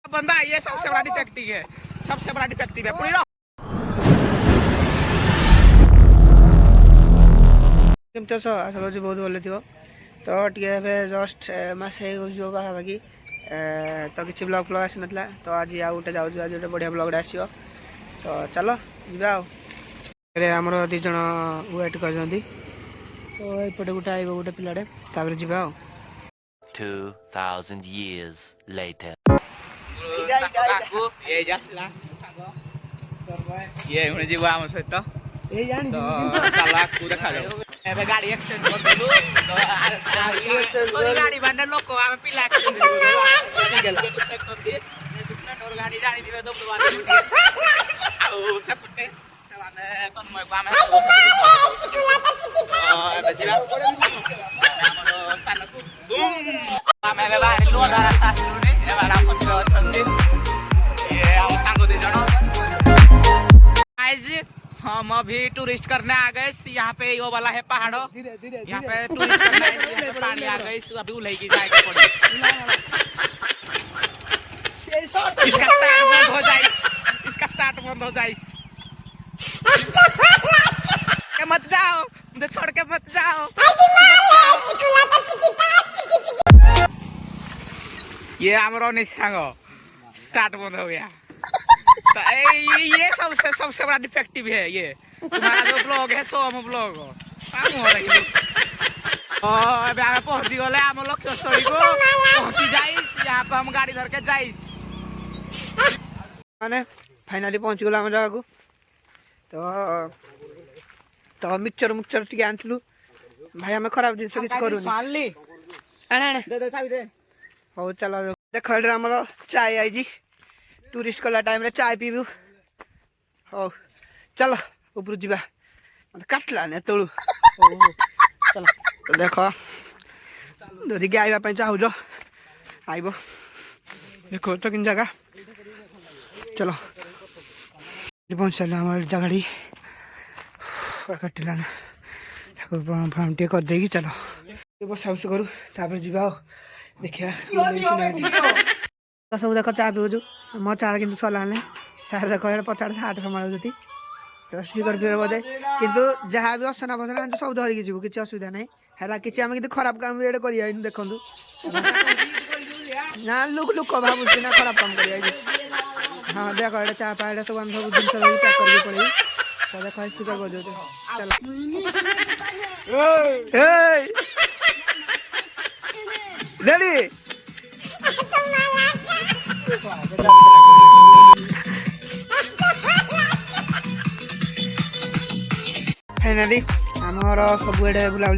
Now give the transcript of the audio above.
बंदा ये सबसे बड़ा डिफेक्टिव है, सबसे बड़ा डिफेक्टिव है पूरी आशा करूँ बहुत भल थो तो टे जस्ट मसे पाखापाखि तो किसी ब्लॉग फ्लॉग आसी ना तो आज आउ गोटे जाऊँ आज गोटे बढ़िया ब्लॉगटे आसो तो चलो जा आमर दीज वेट कर तो एपटे गोटे आइब गोटे पिलाटे तापर जा 2000 years later ये जीव आम सहित चला देखा जाऊ गाड़ी एक्सचेंज कर गाड़ी बांधे लोक आम पिला गाड़ी जानी सेपटे तन्मय को आम स्थान को आम बाहर रास्ता पछे सांग दीज हम अभी टूरिस्ट करने आ गए यहाँ पे वो वाला है पहाड़ यहाँ पे टूरिस्ट करने आए पानी आ गई अभी उलही की जाएगा पड़ी इसका स्टार्ट बंद हो जाए इसका स्टार्ट बंद हो जाए मत जाओ मुझे छोड़ के मत जाओ ये हमारा निशांग स्टार्ट बंद हो गया तो ये सबसे बड़ा डिफेक्टिव है ये तुम्हारा जो ब्लॉग है सो हम ब्लॉग पहुंची गले आम लक्ष्य स्थली को पहुंची जाइस यहाँ पे हम गाड़ी धर के जाइस माने फाइनाली पहुंची गला हम जगह को तो मिक्सचर मुक्सचर टी आनलु भाई आम खराब जिन किसी करूँ हो चलो देख आमर चाय आई टूरिस्ट कला टाइम रे चाय पीबू हो चलो ऊपर जा काटला ने तलू चलो देख जदि आइबा चाहूज आइब देख तो कि जगह चलो पहुँच सारे आम जगह काटला फार्म टे कर देगी चलो बसा बस करूँ तापर जा देखिए सब देख चा पीऊँ मो चा कि सरलाने सार देख पचाड़ हाट संभालुँ तो स्पीकर फिकर बजाए किंतु जहाँ भी असना फसना सब धरिकी जीव किसी असुविधा ना है कि आम कि खराब काम भी कर देखु ना लुक लुक भावुँ ना खराब काम कर हाँ देख ये चा पा सब आम सब जिन पैक करके पड़े तो देख स्पीकर बजाऊ चलो रेडी फाइनाली आमर सब बुलाबुली